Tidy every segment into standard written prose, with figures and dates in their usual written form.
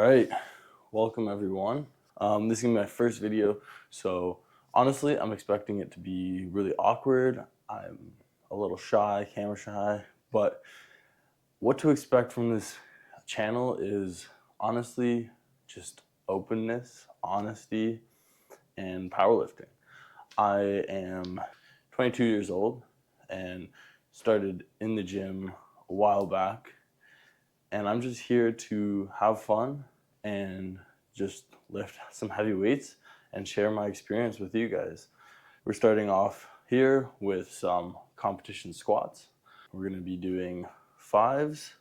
right, welcome everyone. This is gonna be my first video, so honestly, I'm expecting it to be really awkward. I'm a little shy, camera shy, but what to expect from this channel is honestly just openness, honesty, and powerlifting. I am 22 years old and started in the gym a while back, and I'm just here to have fun and just lift some heavy weights and share my experience with you guys. We're starting off here with some competition squats. We're going to be doing 5s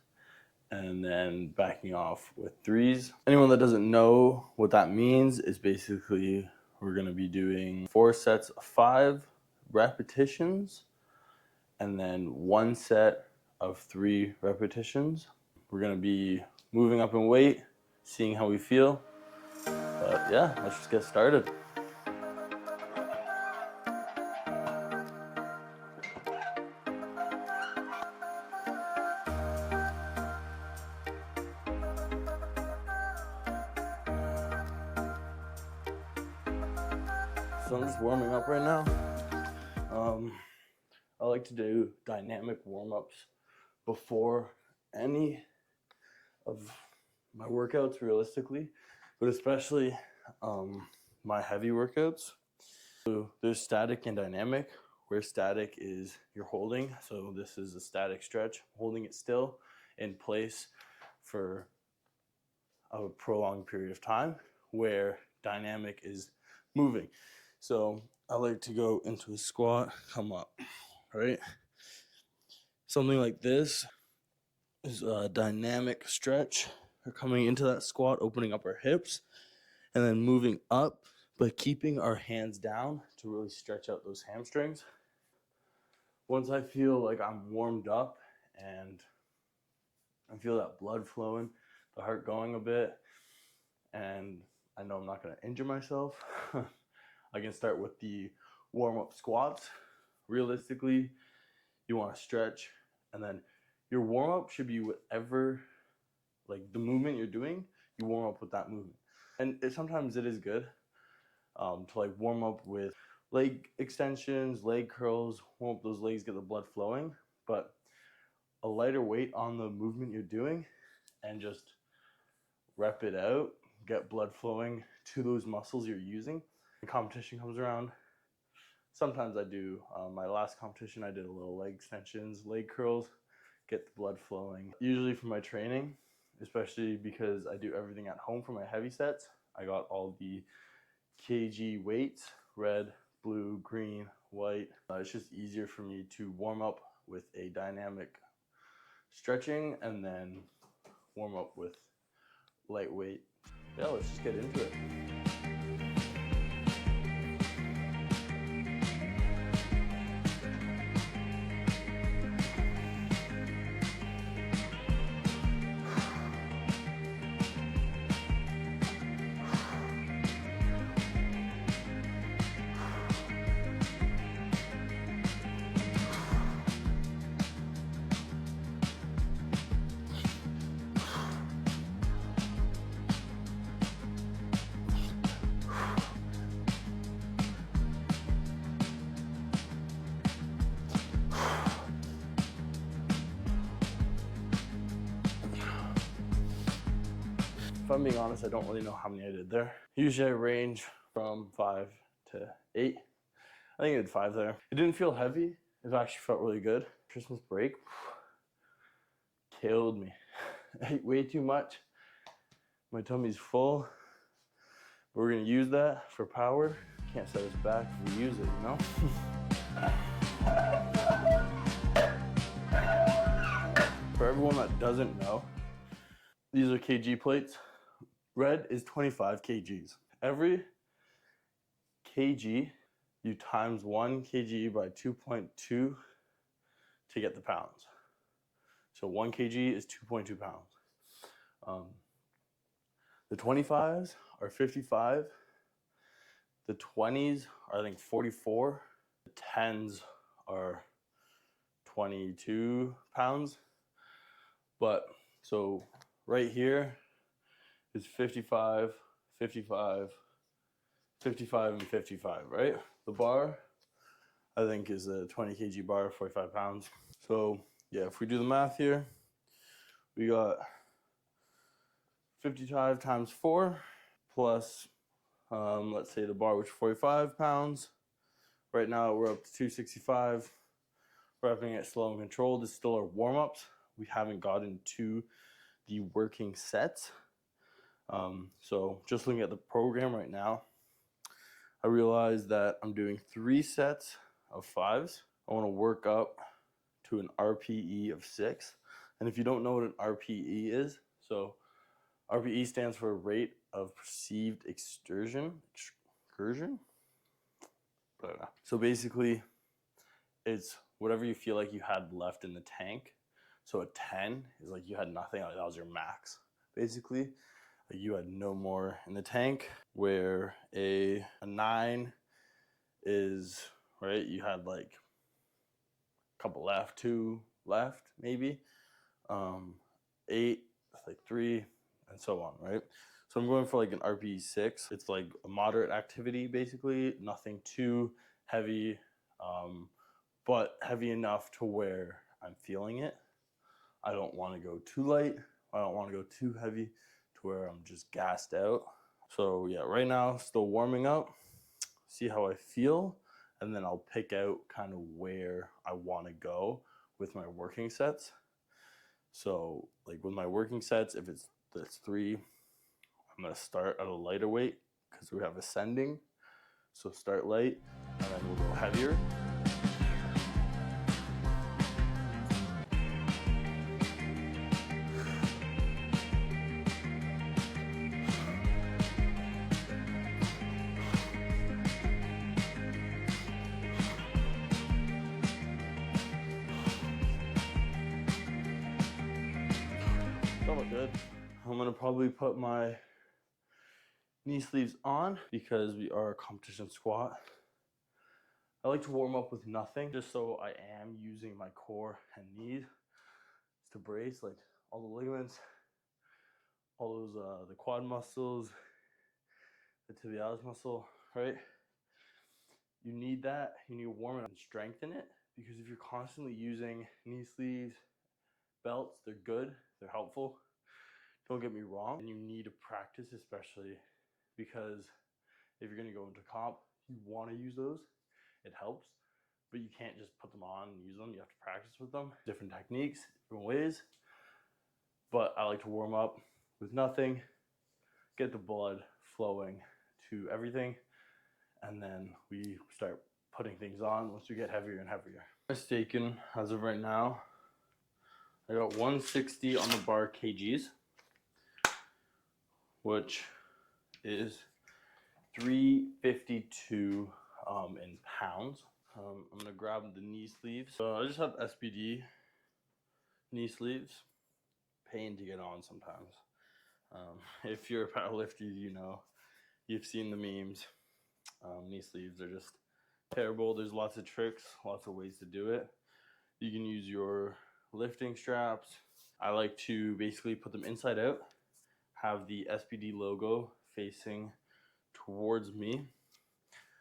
and then backing off with 3s. Anyone that doesn't know what that means is basically we're going to be doing 4 sets of 5 repetitions and then 1 set of 3 repetitions. We're going to be moving up in weight, seeing how we feel. But yeah, let's just get started. So I'm just warming up right now. I like to do dynamic warm-ups before any of my workouts realistically, but especially my heavy workouts. So there's static and dynamic, where static is you're holding. So this is a static stretch, holding it still in place for a prolonged period of time, where dynamic is moving. So I like to go into a squat, come up, right? Something like this is a dynamic stretch. We're coming into that squat, opening up our hips, and then moving up, but keeping our hands down to really stretch out those hamstrings. Once I feel like I'm warmed up and I feel that blood flowing, the heart going a bit, and I know I'm not going to injure myself, I can start with the warm-up squats. Realistically, you want to stretch, and then your warm-up should be whatever, like the movement you're doing, you warm up with that movement. And sometimes it is good to like warm up with leg extensions, leg curls, warm up those legs, get the blood flowing, but a lighter weight on the movement you're doing and just rep it out, get blood flowing to those muscles you're using. The competition comes around. Sometimes I do, my last competition, I did a little leg extensions, leg curls, get the blood flowing. Usually for my training, especially because I do everything at home for my heavy sets, I got all the kg weights, red, blue, green, white. It's just easier for me to warm up with a dynamic stretching and then warm up with lightweight. Yeah, let's just get into it. If I'm being honest, I don't really know how many I did there. Usually I range from 5 to 8. I think I did 5 there. It didn't feel heavy. It actually felt really good. Christmas break killed me. I ate way too much. My tummy's full. But we're gonna use that for power. Can't set us back if we use it, you know? For everyone that doesn't know, these are kg plates. Red is 25 kgs. Every kg, you times 1 kg by 2.2 to get the pounds. So 1 kg is 2.2 pounds. The 25s are 55. The 20s are, I think, 44. The 10s are 22 pounds. But so right here is 55, 55, 55, and 55, right? The bar, I think, is a 20 kg bar, 45 pounds. So yeah, if we do the math here, we got 55 times 4 plus, let's say the bar was 45 pounds. Right now we're up to 265. We're having it slow and controlled. It's still our warm-ups. We haven't gotten to the working sets. So just looking at the program right now, I realized that I'm doing 3 sets of 5s. I want to work up to an RPE of 6. And if you don't know what an RPE is, so RPE stands for rate of perceived excursion. So basically, it's whatever you feel like you had left in the tank. So a 10 is like you had nothing, like that was your max, basically. Like you had no more in the tank, where a 9 is, right, you had like a couple left, 2 left maybe. 8, like 3, and so on, right? So I'm going for like an RPE 6. It's like a moderate activity, basically. Nothing too heavy, but heavy enough to where I'm feeling it. I don't want to go too light. I don't want to go too heavy to where I'm just gassed out. So yeah, right now, still warming up, see how I feel, and then I'll pick out kind of where I want to go with my working sets. So like with my working sets, if it's 3, I'm going to start at a lighter weight because we have ascending. So start light, and then we'll go heavier. Somewhat good. I'm going to probably put my knee sleeves on because we are a competition squat. I like to warm up with nothing, just so I am using my core and knees to brace like all the ligaments, all those the quad muscles, the tibialis muscle, right? You need that. You need to warm it and strengthen it, because if you're constantly using knee sleeves, belts, they're good, they're helpful. Don't get me wrong, and you need to practice, especially because if you're going to go into comp, you want to use those. It helps, but you can't just put them on and use them. You have to practice with them. Different techniques, different ways. But I like to warm up with nothing, get the blood flowing to everything, and then we start putting things on once we get heavier and heavier. Mistaken, as of right now, I got 160 on the bar kgs, which is 352 in pounds. I'm gonna grab the knee sleeves. So I just have SPD knee sleeves. Pain to get on sometimes. If you're a powerlifter, you know, you've seen the memes. Knee sleeves are just terrible. There's lots of tricks, lots of ways to do it. You can use your lifting straps. I like to basically put them inside out, have the SPD logo facing towards me.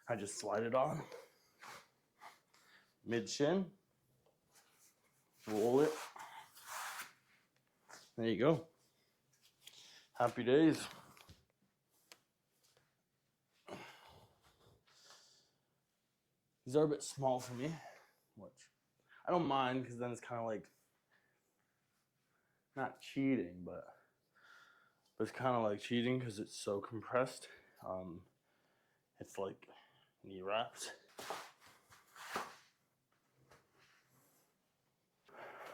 I just slide it on mid shin, roll it. There you go. Happy days. These are a bit small for me, which I don't mind, because then it's kind of like, not cheating, but it's kind of like cheating because it's so compressed. It's like knee wraps.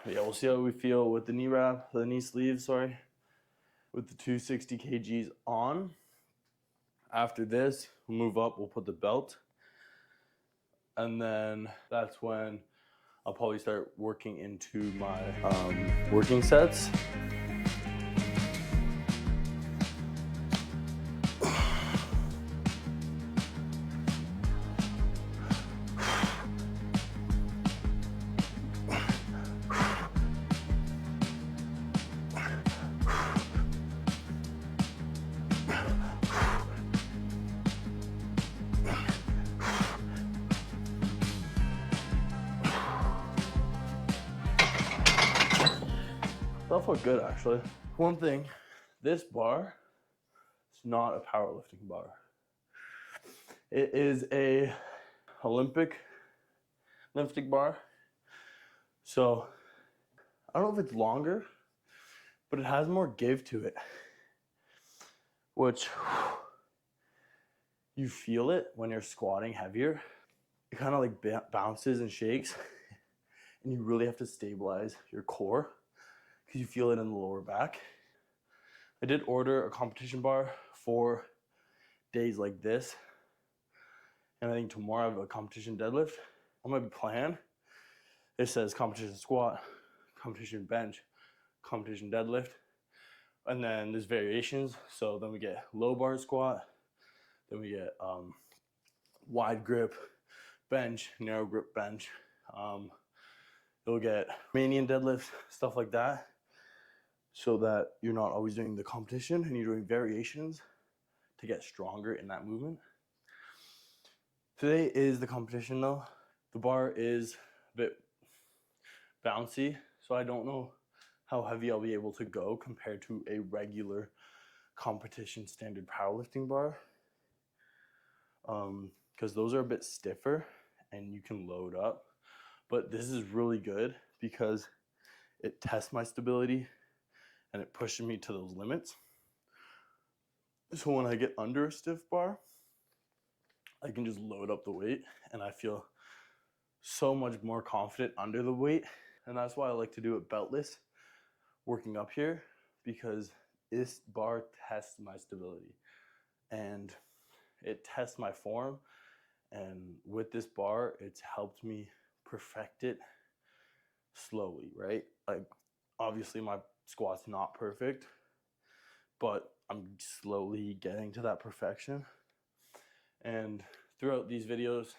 But yeah, we'll see how we feel with the knee wrap, the knee sleeve, sorry, with the 260 kgs on. After this, we'll move up, we'll put the belt. And then that's when I'll probably start working into my working sets. That felt good actually. One thing, this bar is not a powerlifting bar. It is a Olympic lifting bar. So I don't know if it's longer, but it has more give to it, which you feel it when you're squatting heavier. It kind of like bounces and shakes, and you really have to stabilize your core because you feel it in the lower back. I did order a competition bar for days like this, and I think tomorrow I have a competition deadlift. On my plan, it says competition squat, competition bench, competition deadlift, and then there's variations. So then we get low bar squat, then we get wide grip bench, narrow grip bench. You'll get Romanian deadlift, stuff like that, so that you're not always doing the competition and you're doing variations to get stronger in that movement. Today is the competition though. The bar is a bit bouncy, so I don't know how heavy I'll be able to go compared to a regular competition standard powerlifting bar. Because those are a bit stiffer and you can load up. But this is really good because it tests my stability and it pushes me to those limits. So when I get under a stiff bar, I can just load up the weight and I feel so much more confident under the weight. And that's why I like to do it beltless, working up here, because this bar tests my stability and it tests my form. And with this bar, it's helped me perfect it slowly, right? Like, obviously my squat's not perfect, but I'm slowly getting to that perfection. And throughout these videos,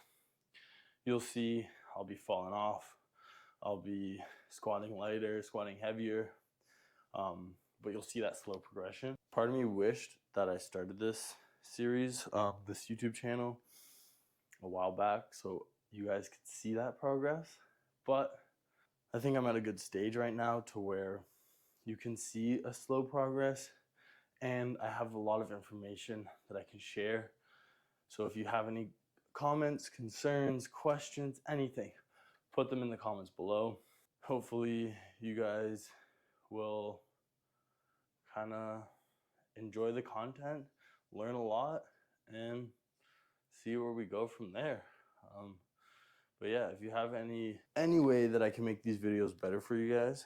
you'll see I'll be falling off. I'll be squatting lighter, squatting heavier, but you'll see that slow progression. Part of me wished that I started this series, this YouTube channel, a while back so you guys could see that progress. But I think I'm at a good stage right now to where you can see a slow progress, and I have a lot of information that I can share. So if you have any comments, concerns, questions, anything, put them in the comments below. Hopefully you guys will kind of enjoy the content, learn a lot, and see where we go from there. But yeah, if you have any way that I can make these videos better for you guys,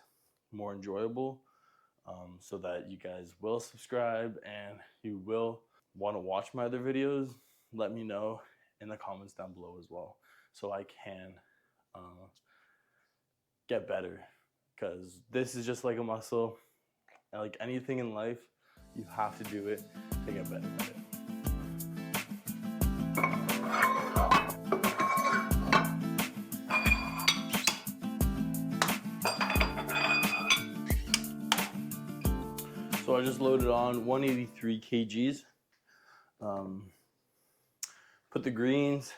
more enjoyable, so that you guys will subscribe and you will want to watch my other videos, let me know in the comments down below as well, so I can get better. Because this is just like a muscle, and like anything in life, you have to do it to get better at it. So I just loaded on 183 kgs. Put the greens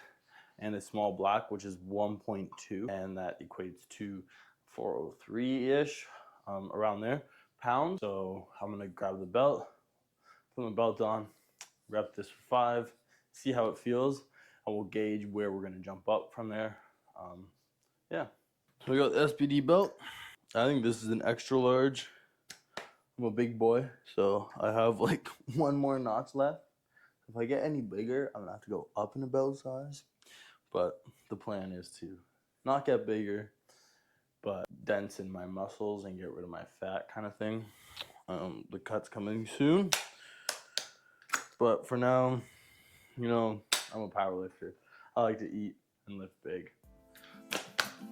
and a small black, which is 1.2, and that equates to 403-ish, around there, pounds. So I'm gonna grab the belt, put my belt on, rep this for 5, see how it feels, and we'll gauge where we're gonna jump up from there. Yeah. So we got the SPD belt. I think this is an extra large. I'm a big boy, so I have like one more notch left. If I get any bigger, I'm gonna have to go up in the belt size. But the plan is to not get bigger, but dense in my muscles and get rid of my fat kind of thing. The cut's coming soon. But for now, you know, I'm a power lifter. I like to eat and lift big.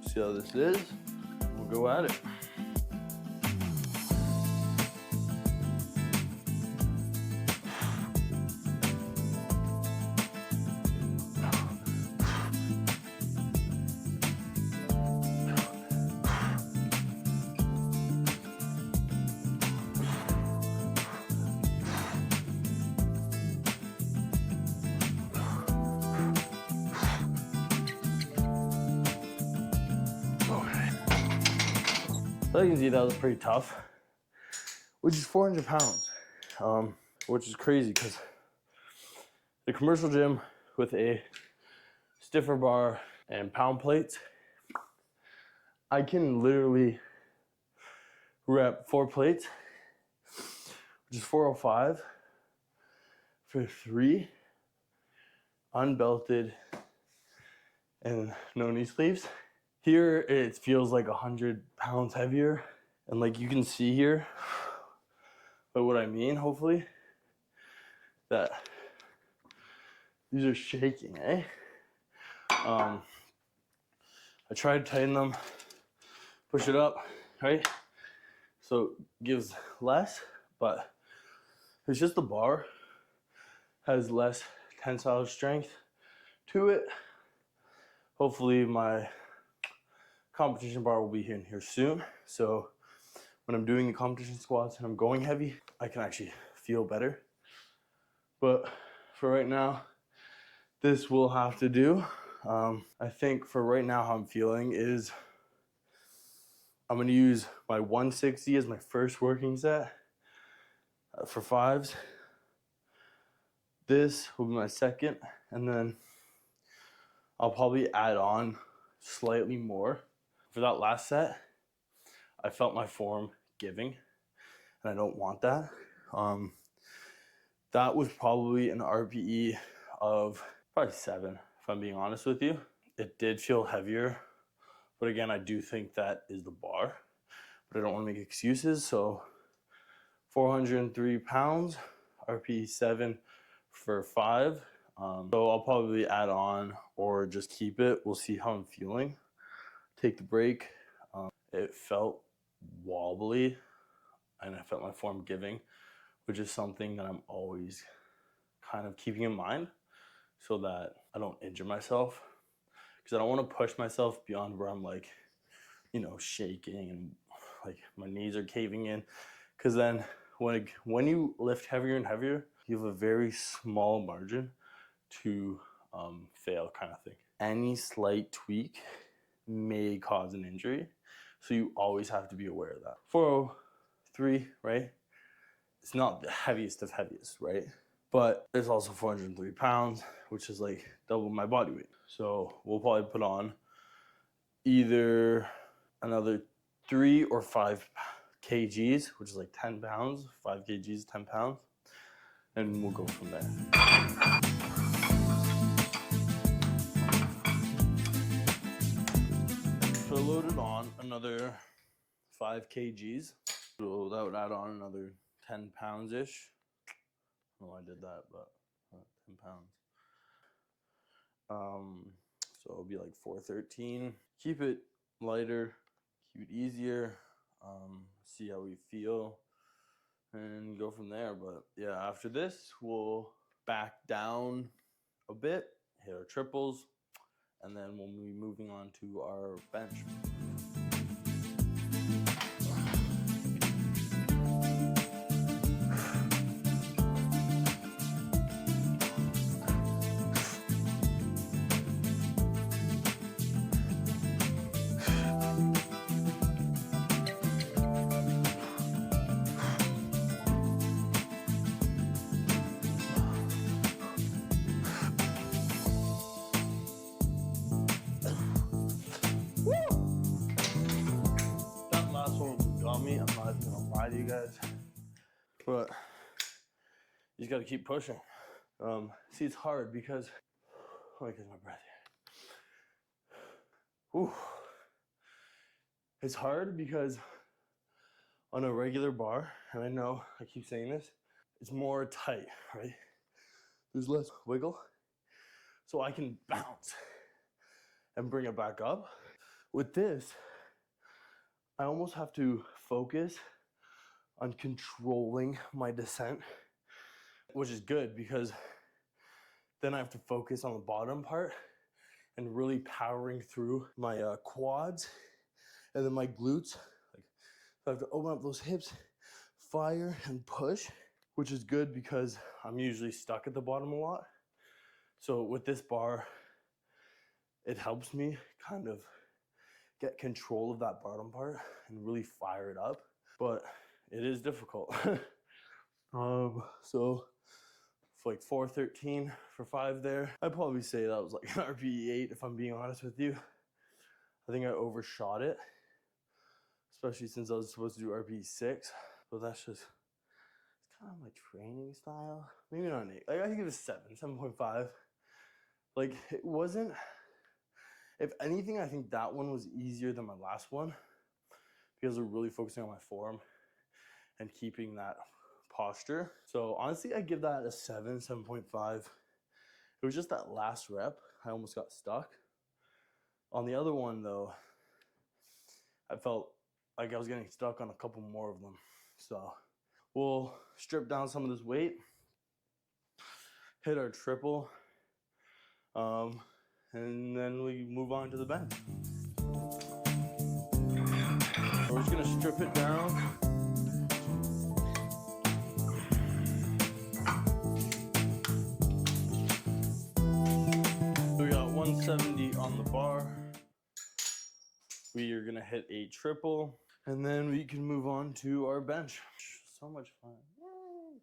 See how this is? We'll go at it. So you can see that was pretty tough. which is 400 pounds, which is crazy because the commercial gym with a stiffer bar and pound plates, I can literally rep 4 plates, which is 405 for 3 unbelted and no knee sleeves. Here it feels like 100 pounds heavier, and like you can see here, but what I mean, hopefully, that these are shaking, eh? I tried to tighten them, push it up, right? So it gives less, but it's just the bar has less tensile strength to it. Hopefully my competition bar will be in here soon. So when I'm doing the competition squats and I'm going heavy, I can actually feel better. But for right now, this will have to do. I think for right now, how I'm feeling is I'm gonna use my 160 as my first working set for 5s. This will be my second, and then I'll probably add on slightly more. For that last set, I felt my form giving, and I don't want that. That was probably an RPE of probably 7, if I'm being honest with you. It did feel heavier, but again, I do think that is the bar, but I don't want to make excuses. So 403 pounds, RPE 7 for 5. So I'll probably add on or just keep it. We'll see how I'm feeling. Take the break. It felt wobbly, and I felt my form giving, which is something that I'm always kind of keeping in mind so that I don't injure myself, because I don't want to push myself beyond where I'm like, you know, shaking and like my knees are caving in, because then when you lift heavier and heavier, you have a very small margin to fail, kind of thing. Any slight tweak may cause an injury, so you always have to be aware of that. 403, right? It's not the heaviest of heaviest, right? But there's also 403 pounds, which is like double my body weight. So we'll probably put on either another 3 or 5 kgs, which is like 10 pounds. 5 kgs, 10 pounds. And we'll go from there. So I loaded on another 5 kgs. So that would add on another 10 pounds-ish. Well, I did that, but 10 pounds. So it'll be like 413. Keep it lighter, keep it easier, see how we feel, and go from there. But yeah, after this, we'll back down a bit, hit our triples, and then we'll be moving on to our bench. That last one got me, I'm not even gonna lie to you guys, but you just gotta keep pushing. See, it's hard because, let me get my breath here. Ooh. It's hard because on a regular bar, and I know I keep saying this, it's more tight, right? There's less wiggle, so I can bounce and bring it back up. With this, I almost have to focus on controlling my descent, which is good because then I have to focus on the bottom part and really powering through my quads and then my glutes. Like, so I have to open up those hips, fire and push, which is good because I'm usually stuck at the bottom a lot. So with this bar, it helps me kind of get control of that bottom part and really fire it up. But it is difficult. So like 413 for 5 there. I'd probably say that was like an RPE 8 if I'm being honest with you. I think I overshot it, especially since I was supposed to do RPE 6. So that's just, it's kind of my training style. Maybe not an 8. Like, I think it was 7.5. Like, it wasn't, if anything, I think that one was easier than my last one because we're really focusing on my form and keeping that posture. So honestly, I give that a 7.5. It was just that last rep, I almost got stuck. On the other one though, I felt like I was getting stuck on a couple more of them. So we'll strip down some of this weight, hit our triple, and then we move on to the bench. We're just gonna strip it down. We got 170 on the bar. We are gonna hit a triple, and then we can move on to our bench. So much fun. Yay.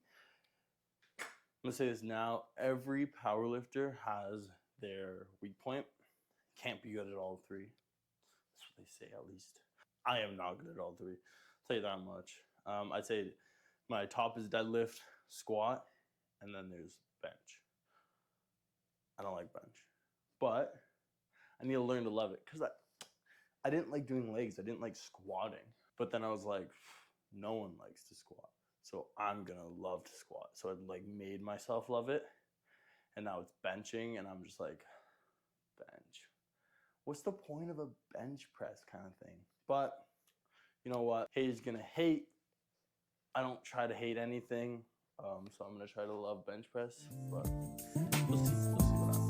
I'm gonna say this now, every powerlifter has their weak point. Can't be good at all 3. That's what they say, at least. I am not good at all 3. I'll tell you that much. I'd say my top is deadlift, squat, and then there's bench. I don't like bench, but I need to learn to love it because I didn't like doing legs. I didn't like squatting. But then I was like, no one likes to squat, so I'm gonna love to squat. So I like made myself love it, and now it's benching, and I'm just like, bench. What's the point of a bench press kind of thing? But you know what? Hate is gonna hate. I don't try to hate anything, so I'm gonna try to love bench press. But we'll see what happens.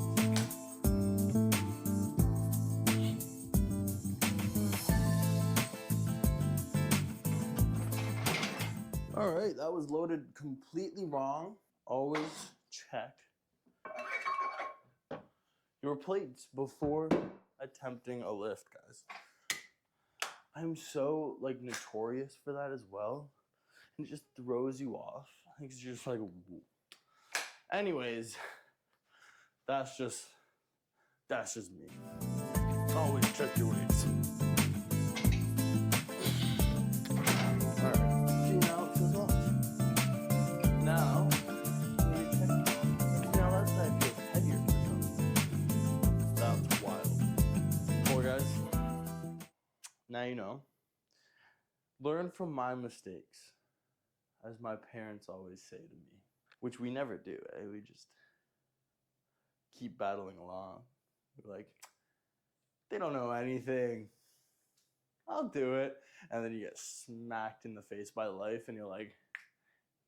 All right, that was loaded completely wrong. Always check your plates before attempting a lift, guys. I'm so like notorious for that as well. And it just throws you off. I think it's just like, whoa. Anyways, that's just me. Always check your weights. All right, see now it feels off. Now, that side feels heavier for some. That's wild. Well, guys, now you know. Learn from my mistakes, as my parents always say to me, which we never do. We just keep battling along. We're like, they don't know anything. I'll do it. And then you get smacked in the face by life, and you're like,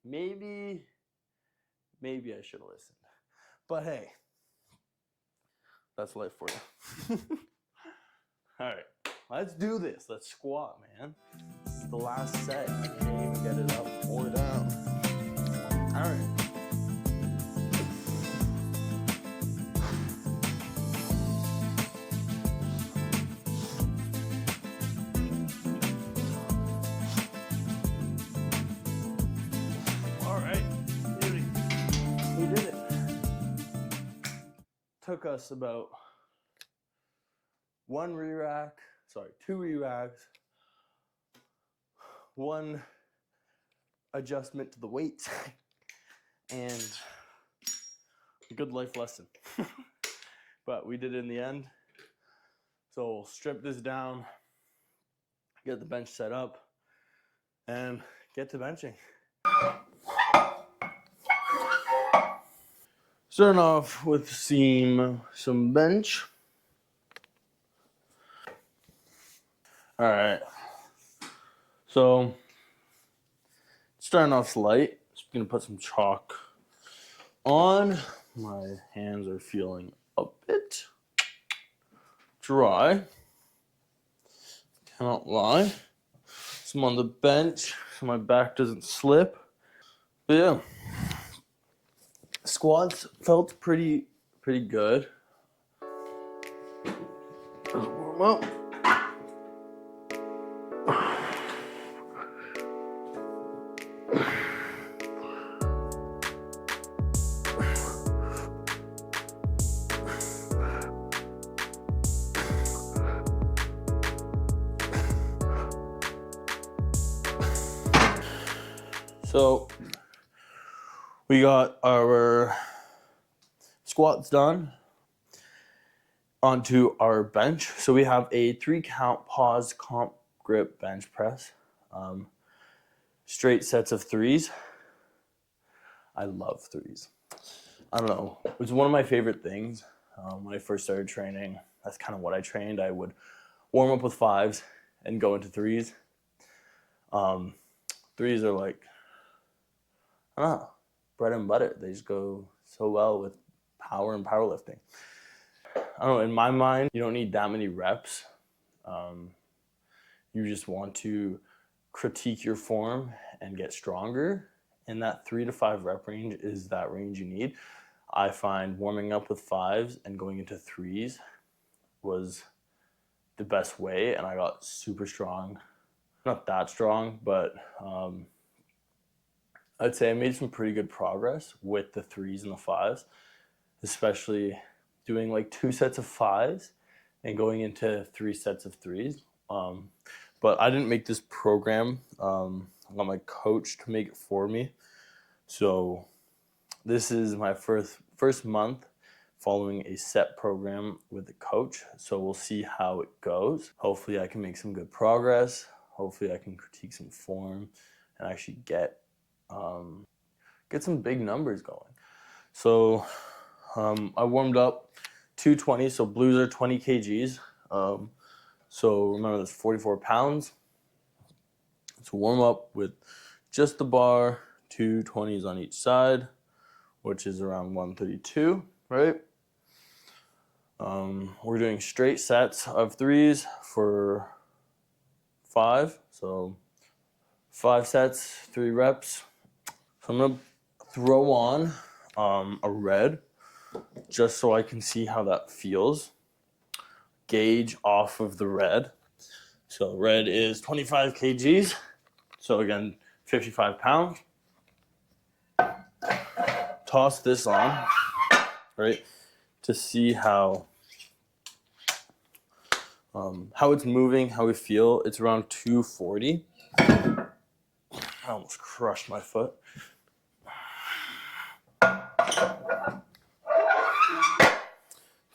maybe I should have listened. But hey, that's life for you. All right, let's do this. Let's squat, man. This is the last set. I can't even get it up or down. All right. All right, beauty. We did it. Took us about 2 re-racks, 1 adjustment to the weights, and a good life lesson. But we did it in the end. So we'll strip this down, get the bench set up, and get to benching. Starting off with some bench. All right. So starting off light. Just gonna put some chalk on. My hands are feeling a bit dry. Cannot lie. So I'm on the bench so my back doesn't slip. But yeah. Squats felt pretty good. Let's warm up. So we got our squats done. Onto our bench. So we have a 3-count pause comp grip bench press. Straight sets of 3s. I love 3s. I don't know. It was one of my favorite things when I first started training. That's kind of what I trained. I would warm up with 5s and go into 3s. 3s are like, I don't know, bread and butter. They just go so well with power and powerlifting. I don't know, in my mind, you don't need that many reps. You just want to critique your form and get stronger. And that 3 to 5 rep range is that range you need. I find warming up with 5s and going into 3s was the best way, and I got super strong. Not that strong, but I'd say I made some pretty good progress with the 3s and the 5s, especially doing like 2 sets of 5s and going into 3 sets of 3s. But I didn't make this program. I got my coach to make it for me. So this is my first month following a set program with a coach. So we'll see how it goes. Hopefully I can make some good progress. Hopefully I can critique some form and actually get some big numbers going. So I warmed up 220. So blues are 20 kgs. So remember, that's 44 pounds. So warm up with just the bar, 220s on each side, which is around 132, right? We're doing straight sets of 3s for 5. So 5 sets, 3 reps. So I'm gonna throw on a red just so I can see how that feels. Gauge off of the red. So red is 25 kgs. So again, 55 pounds. Toss this on, right, to see how it's moving, how we feel. It's around 240. I almost crushed my foot.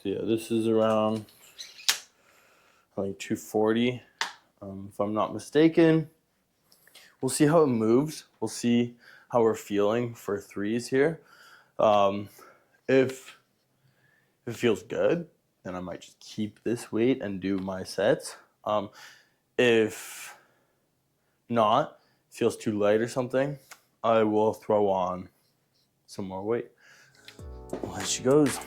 So yeah, this is around like 240, if I'm not mistaken. We'll see how it moves. We'll see how we're feeling for 3s here. If it feels good, then I might just keep this weight and do my sets. If not, feels too light or something, I will throw on some more weight. Well, there she goes.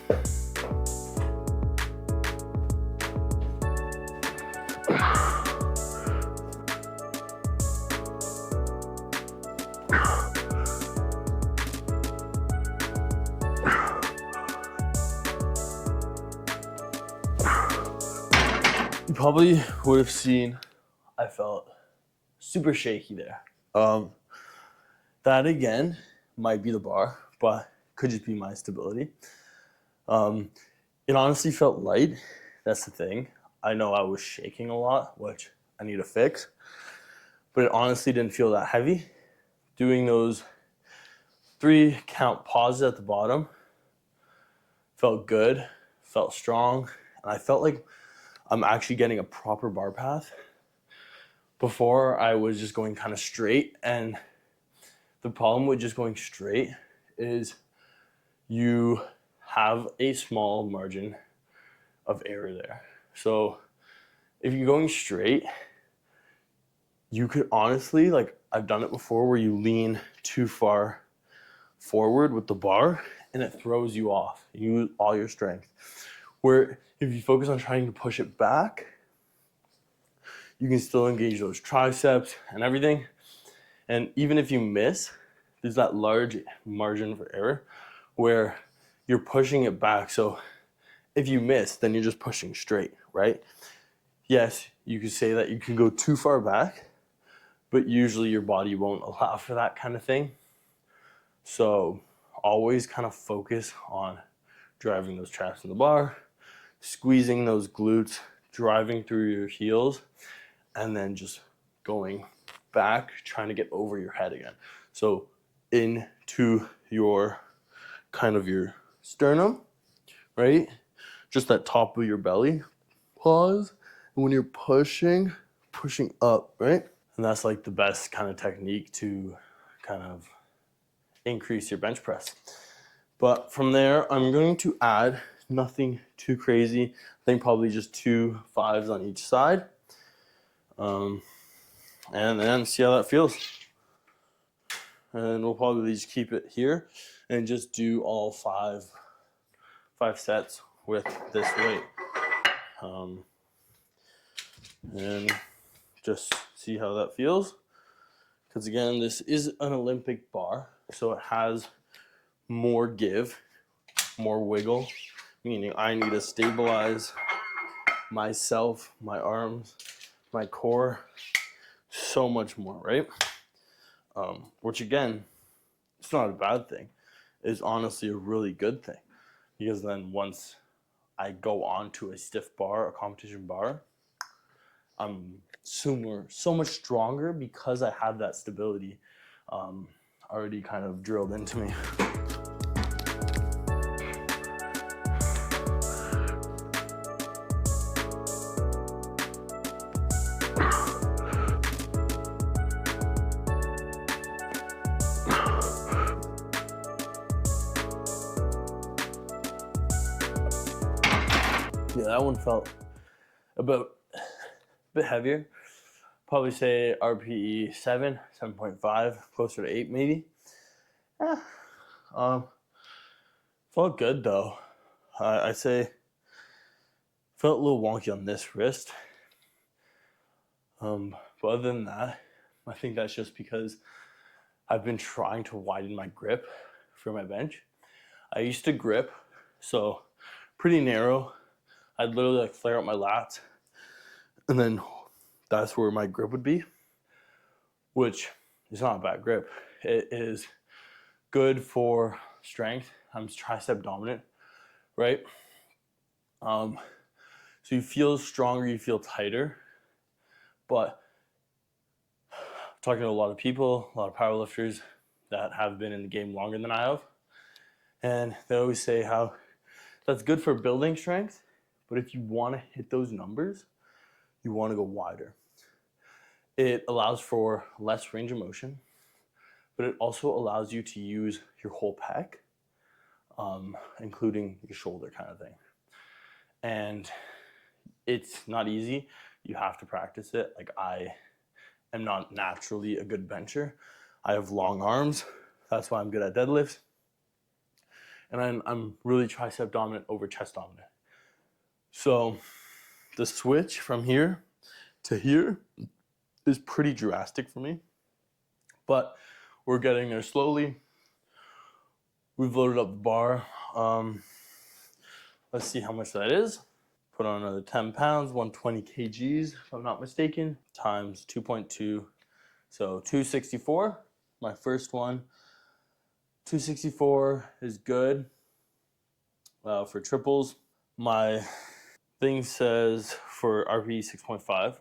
You probably would have seen I felt super shaky there. That again might be the bar, but could just be my stability. It honestly felt light. That's the thing. I know I was shaking a lot, which I need to fix, but it honestly didn't feel that heavy. Doing those 3-count pauses at the bottom felt good, felt strong, and I felt like I'm actually getting a proper bar path. Before, I was just going kind of straight, and the problem with just going straight is you have a small margin of error there. So if you're going straight, you could honestly, like I've done it before, where you lean too far forward with the bar and it throws you off. You lose all your strength. Where if you focus on trying to push it back, you can still engage those triceps and everything. And even if you miss, there's that large margin for error where you're pushing it back. So if you miss, then you're just pushing straight, right? Yes, you could say that you can go too far back, but usually your body won't allow for that kind of thing. So always kind of focus on driving those traps in the bar, squeezing those glutes, driving through your heels, and then just going back, trying to get over your head again. So into your kind of your sternum, right? Just that top of your belly. Pause. And when you're pushing up, right? And that's like the best kind of technique to kind of increase your bench press. But from there, I'm going to add nothing too crazy. I think probably just 2 5s on each side. And then see how that feels. And we'll probably just keep it here and just do all five sets with this weight. And just see how that feels. Because again, this is an Olympic bar, so it has more give, more wiggle, meaning I need to stabilize myself, my arms, my core, so much more, right? Which again, it's not a bad thing. It's honestly a really good thing, because then once I go on to a stiff bar, a competition bar, I'm so much stronger because I have that stability already kind of drilled into me. Yeah, that one felt a bit heavier. Probably say RPE 7, 7.5, closer to 8 maybe. Felt good though. I'd say felt a little wonky on this wrist. But other than that, I think that's just because I've been trying to widen my grip for my bench. I used to grip, so pretty narrow. I'd literally like flare out my lats, and then that's where my grip would be, which is not a bad grip. It is good for strength. I'm tricep dominant, right? So you feel stronger, you feel tighter, but talking to a lot of people, a lot of powerlifters that have been in the game longer than I have, and they always say how that's good for building strength, but if you want to hit those numbers, you want to go wider. It allows for less range of motion, but it also allows you to use your whole pec, including your shoulder kind of thing. And it's not easy. You have to practice it. Like, I am not naturally a good bencher. I have long arms. That's why I'm good at deadlifts. And I'm really tricep dominant over chest dominant. So the switch from here to here is pretty drastic for me. But we're getting there slowly. We've loaded up the bar. Let's see how much that is. Put on another 10 pounds, 120 kgs, if I'm not mistaken, times 2.2. So 264, my first one. 264 is good for triples. My thing says for RPE 6.5.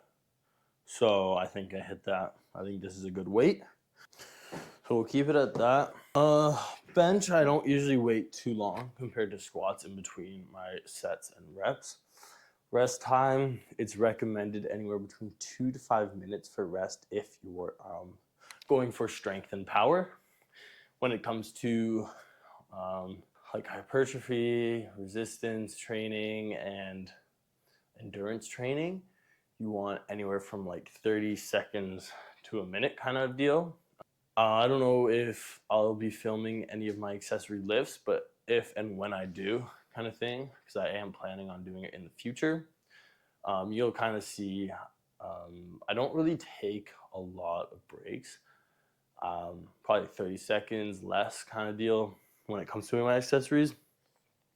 So I think I hit that. I think this is a good weight. So we'll keep it at that. Bench, I don't usually wait too long compared to squats in between my sets and reps. Rest time, it's recommended anywhere between 2 to 5 minutes for rest if you're going for strength and power. When it comes to like hypertrophy, resistance training, and endurance training, you want anywhere from like 30 seconds to a minute kind of deal. I don't know if I'll be filming any of my accessory lifts, but if and when I do, kind of thing, because I am planning on doing it in the future, you'll kind of see I don't really take a lot of breaks, probably 30 seconds less kind of deal when it comes to my accessories.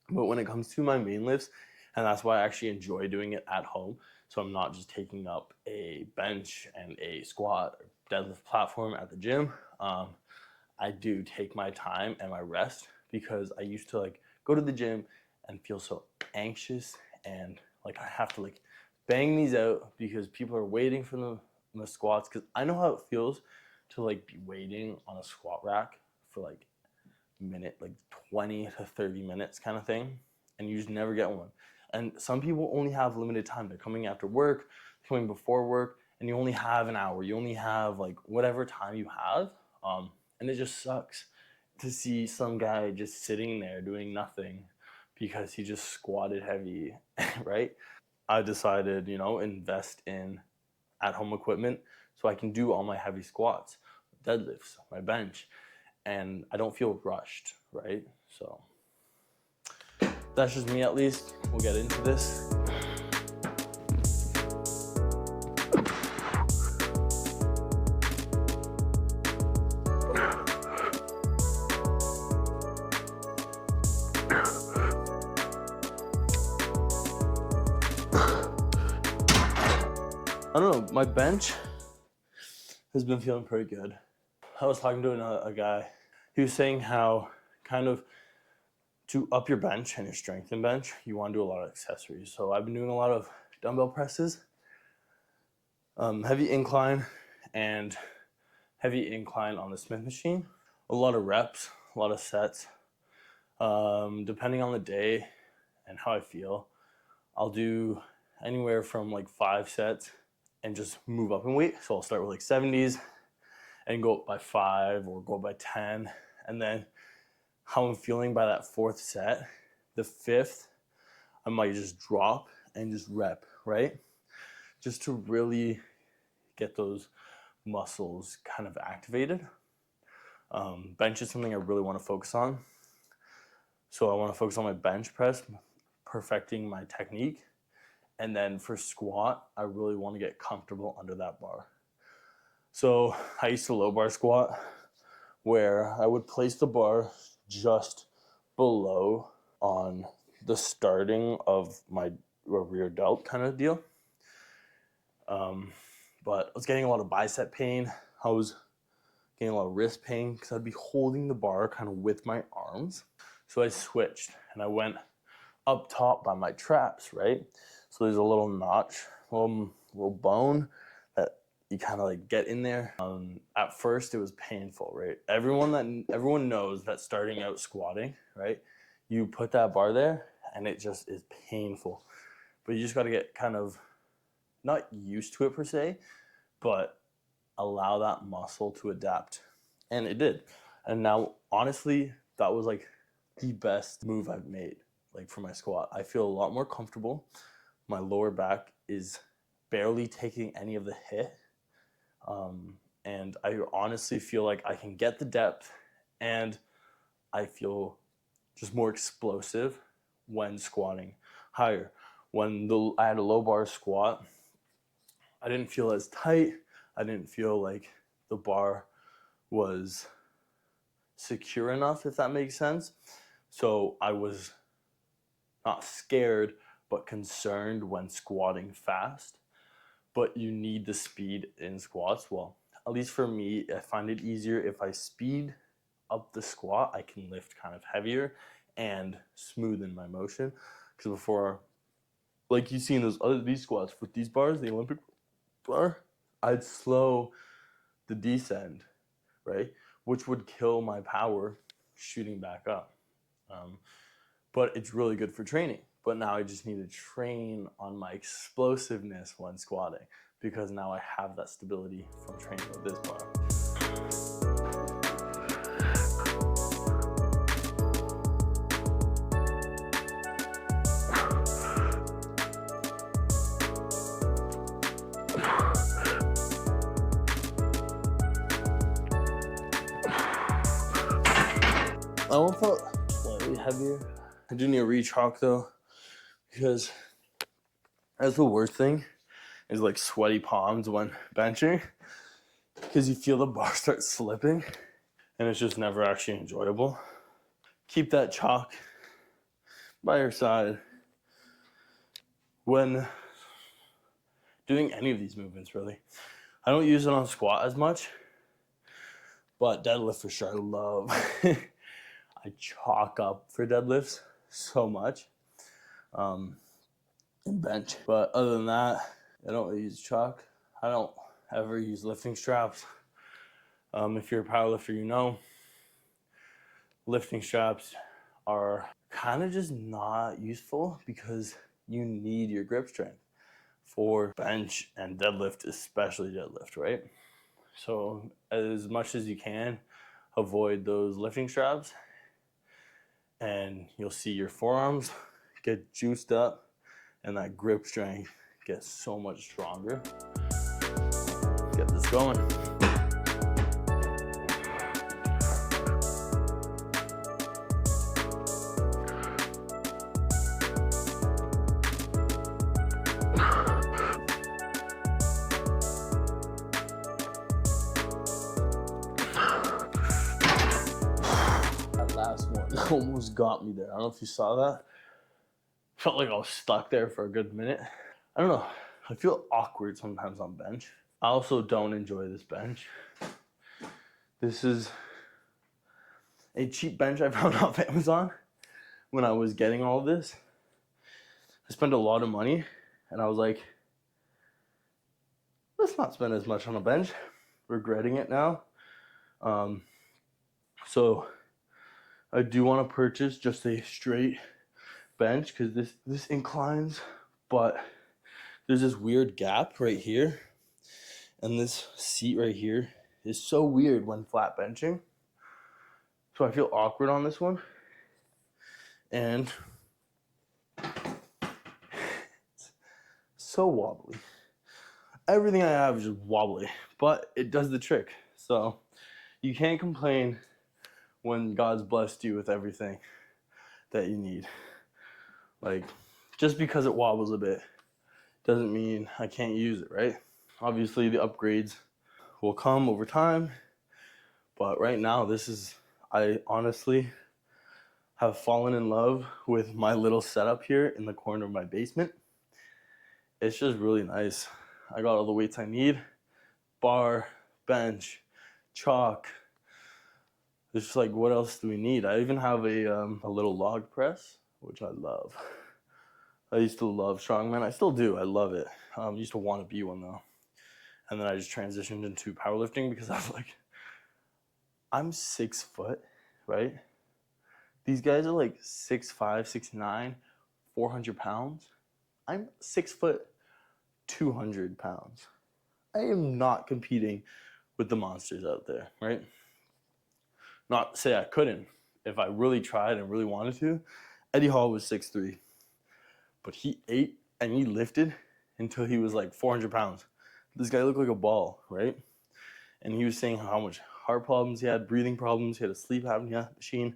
But when it comes to my main lifts, and that's why I actually enjoy doing it at home, so I'm not just taking up a bench and a squat or deadlift platform at the gym. I do take my time and my rest, because I used to like go to the gym and feel so anxious, and like I have to like bang these out because people are waiting for the squats, because I know how it feels to like be waiting on a squat rack for like minute, like 20 to 30 minutes kind of thing, and you just never get one. And some people only have limited time. They're coming after work, coming before work, and you only have an hour. You only have like whatever time you have, and it just sucks to see some guy just sitting there doing nothing because he just squatted heavy, right? I decided, invest in at-home equipment so I can do all my heavy squats, deadlifts, my bench, and I don't feel rushed, right? So that's just me, at least. We'll get into this. I don't know, my bench has been feeling pretty good. I was talking to a guy. He was saying how kind of to up your bench and your strength in bench, you want to do a lot of accessories. So I've been doing a lot of dumbbell presses, heavy incline, and heavy incline on the Smith machine. A lot of reps, a lot of sets. Depending on the day and how I feel, I'll do anywhere from like 5 sets and just move up in weight. So I'll start with like 70s and go up by 5 or go up by 10. And then how I'm feeling by that 4th set, the 5th, I might just drop and just rep, right? Just to really get those muscles kind of activated. Bench is something I really want to focus on. So I want to focus on my bench press, perfecting my technique. And then for squat, I really want to get comfortable under that bar. So I used to low bar squat where I would place the bar just below on the starting of my rear delt kind of deal. But I was getting a lot of bicep pain. I was getting a lot of wrist pain because I'd be holding the bar kind of with my arms. So I switched and I went up top by my traps, right? So there's a little notch, little bone that you kind of like get in there. At first it was painful, right? Everyone knows that starting out squatting, right? You put that bar there and it just is painful. But you just got to get kind of not used to it per se, but allow that muscle to adapt. And it did. And now honestly, that was like the best move I've made, like for my squat. I feel a lot more comfortable. My lower back is barely taking any of the hit. And I honestly feel like I can get the depth and I feel just more explosive when squatting higher. When I had a low bar squat, I didn't feel as tight. I didn't feel like the bar was secure enough, if that makes sense. So I was not scared, but concerned when squatting fast. But you need the speed in squats. Well, at least for me, I find it easier if I speed up the squat, I can lift kind of heavier and smoothen my motion. Because before, like you see in these squats with these bars, the Olympic bar, I'd slow the descend, right? Which would kill my power shooting back up. But it's really good for training. But now I just need to train on my explosiveness when squatting because now I have that stability from training with this bar. I want to felt slightly heavier. I do need a re-chalk though, because that's the worst thing is like sweaty palms when benching, because you feel the bar start slipping and it's just never actually enjoyable. Keep that chalk by your side when doing any of these movements, really. I don't use it on squat as much, but deadlift for sure I love. I chalk up for deadlifts so much, and bench. But other than that, I don't really use chalk. I don't ever use lifting straps. If you're a powerlifter, you know lifting straps are kind of just not useful because you need your grip strength for bench and deadlift, especially deadlift, right? So as much as you can, avoid those lifting straps, and you'll see your forearms get juiced up and that grip strength gets so much stronger. Let's get this going. That last one almost got me there. I don't know if you saw that. Felt like I was stuck there for a good minute. I don't know. I feel awkward sometimes on bench. I also don't enjoy this bench. This is a cheap bench I found off Amazon when I was getting all of this. I spent a lot of money and I was like, let's not spend as much on a bench. Regretting it now. So I do want to purchase just a straight bench because this inclines, but there's this weird gap right here, and this seat right here is so weird when flat benching. So I feel awkward on this one, and it's so wobbly. Everything I have is just wobbly, but it does the trick. So you can't complain when God's blessed you with everything that you need. Like, just because it wobbles a bit doesn't mean I can't use it, right? Obviously, the upgrades will come over time, but right now, I honestly have fallen in love with my little setup here in the corner of my basement. It's just really nice. I got all the weights I need: bar, bench, chalk. It's just like, what else do we need? I even have a little log press, which I love. I used to love strongman. I still do. I love it. Used to want to be one though. And then I just transitioned into powerlifting because I was like, I'm 6 foot, right? These guys are like 6'5", 6'9", 400 pounds. I'm 6 foot, 200 pounds. I am not competing with the monsters out there, right? Not to say I couldn't. If I really tried and really wanted to. Eddie Hall was 6'3", but he ate and he lifted until he was like 400 pounds. This guy looked like a ball, right? And he was saying how much heart problems he had, breathing problems, he had a sleep apnea machine.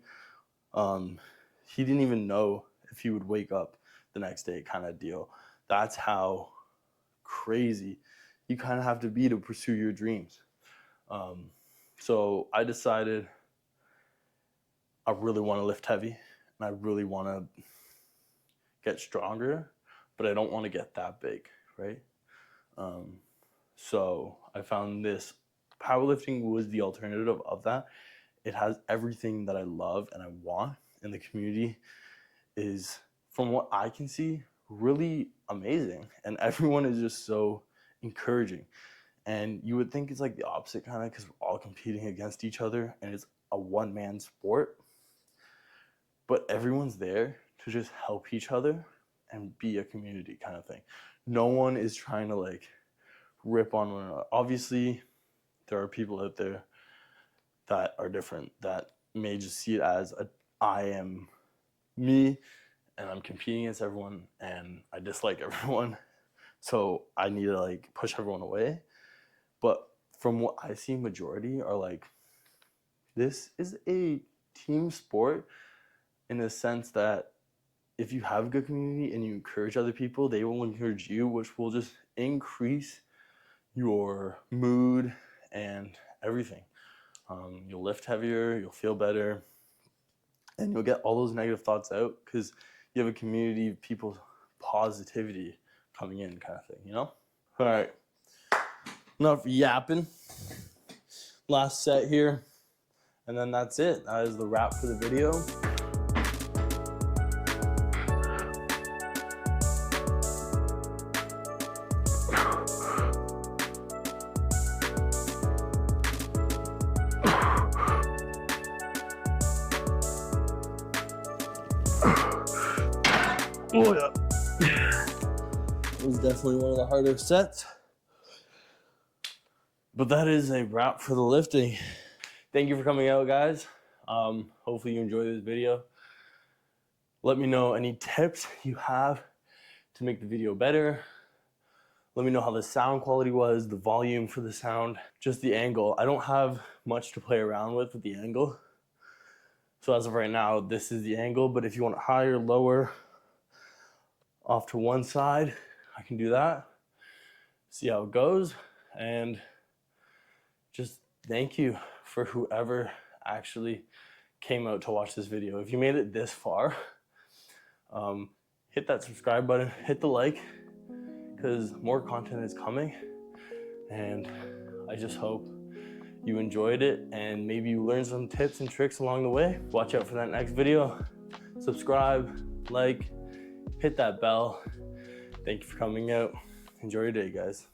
He didn't even know if he would wake up the next day, kind of deal. That's how crazy you kind of have to be to pursue your dreams. So I decided I really want to lift heavy and I really want to get stronger, but I don't want to get that big, right? So I found this. Powerlifting was the alternative of that. It has everything that I love and I want, and the community is, from what I can see, really amazing, and everyone is just so encouraging. And you would think it's like the opposite kind of, because we're all competing against each other and it's a one-man sport, but everyone's there to just help each other and be a community kind of thing. No one is trying to like rip on one another. Obviously, there are people out there that are different, that may just see it as I am me and I'm competing against everyone and I dislike everyone, so I need to like push everyone away. But from what I see, majority are like, this is a team sport in the sense that if you have a good community and you encourage other people, they will encourage you, which will just increase your mood and everything. You'll lift heavier, you'll feel better, and you'll get all those negative thoughts out because you have a community of people's positivity coming in, kind of thing, you know? All right, enough yapping. Last set here, and then that's it. That is the wrap for the video. Oh yeah. It was definitely one of the harder sets. But that is a wrap for the lifting. Thank you for coming out, guys. Hopefully you enjoyed this video. Let me know any tips you have to make the video better. Let me know how the sound quality was, the volume for the sound, just the angle. I don't have much to play around with the angle. So as of right now, this is the angle, but if you want it higher, lower, off to one side, I can do that. See how it goes. And just thank you for whoever actually came out to watch this video. If you made it this far, hit that subscribe button, hit the like, because more content is coming. And I just hope you enjoyed it and maybe you learned some tips and tricks along the way. Watch out for that next video. Subscribe, like, hit that bell. Thank you for coming out. Enjoy your day, guys.